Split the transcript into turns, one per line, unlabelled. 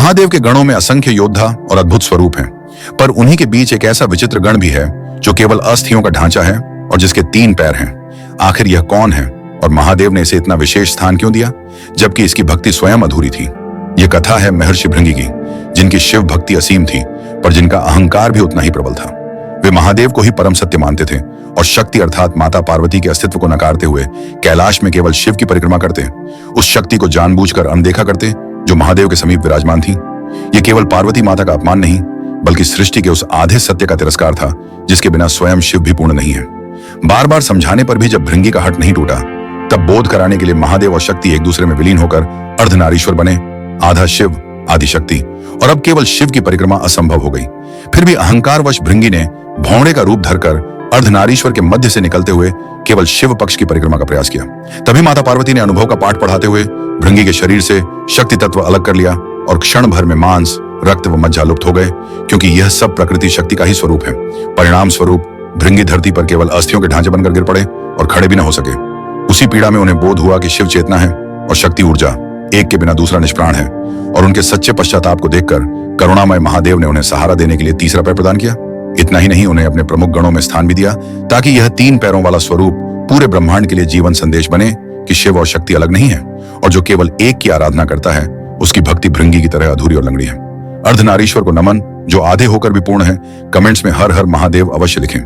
महादेव के गणों में असंख्य योद्धा और अद्भुत स्वरूप हैं, पर उन्हीं के बीच एक ऐसा विचित्र गण भी है जो केवल अस्थियों का ढांचा है और जिसके 3 पैर हैं। आखिर यह कौन है और महादेव ने इसे इतना विशेष स्थान क्यों दिया, जबकि इसकी भक्ति स्वयं अधूरी थी? यह कथा है महर्षि भृंगी की, जिनकी शिव भक्ति असीम थी, पर जिनका अहंकार भी उतना ही प्रबल था। वे महादेव को ही परम सत्य मानते थे और शक्ति अर्थात माता पार्वती के अस्तित्व को नकारते हुए कैलाश में केवल शिव की परिक्रमा करते, उस शक्ति को जानबूझकर अनदेखा करते जो महादेव के समीप विराजमान थी। ये केवल पार्वती माता का अपमान नहीं, बल्कि सृष्टि के उस आधे सत्य का तिरस्कार था जिसके बिना स्वयं शिव भी पूर्ण नहीं है। बार बार समझाने पर भी जब भृंगी का हट नहीं टूटा, तब बोध कराने के लिए महादेव और शक्ति एक दूसरे में विलीन होकर अर्धनारीश्वर बने, आधा शिव आदि शक्ति, और अब केवल शिव की परिक्रमा असंभव हो गई। फिर भी अहंकारवश भृंगी ने भौंडे का रूप धरकर अर्धनारीश्वर के मध्य से निकलते हुए केवल शिव पक्ष की परिक्रमा का प्रयास किया। तभी माता पार्वती ने अनुभव का पाठ पढ़ाते हुए भृंगी के शरीर से शक्ति तत्व अलग कर लिया और क्षण भर में मांस, रक्त व मज्जा लुप्त हो गए, क्योंकि यह सब प्रकृति शक्ति का ही स्वरूप है। परिणाम स्वरूप भृंगी धरती पर केवल अस्थियों के ढांचे बनकर गिर पड़े और खड़े भी न हो सके। उसी पीड़ा में उन्हें बोध हुआ कि शिव चेतना है और शक्ति ऊर्जा, एक के बिना दूसरा निष्प्राण है, और उनके सच्चे पश्चाताप को देखकर करुणामय महादेव ने उन्हें सहारा देने के लिए तीसरा पैर प्रदान किया। इतना ही नहीं, उन्हें अपने प्रमुख गणों में स्थान भी दिया, ताकि यह 3 पैरों वाला स्वरूप पूरे ब्रह्मांड के लिए जीवन संदेश बने कि शिव और शक्ति अलग नहीं है, और जो केवल एक की आराधना करता है उसकी भक्ति भृंगी की तरह अधूरी और लंगड़ी है। अर्धनारीश्वर को नमन, जो आधे होकर भी पूर्ण है। कमेंट्स में हर हर महादेव अवश्य लिखें।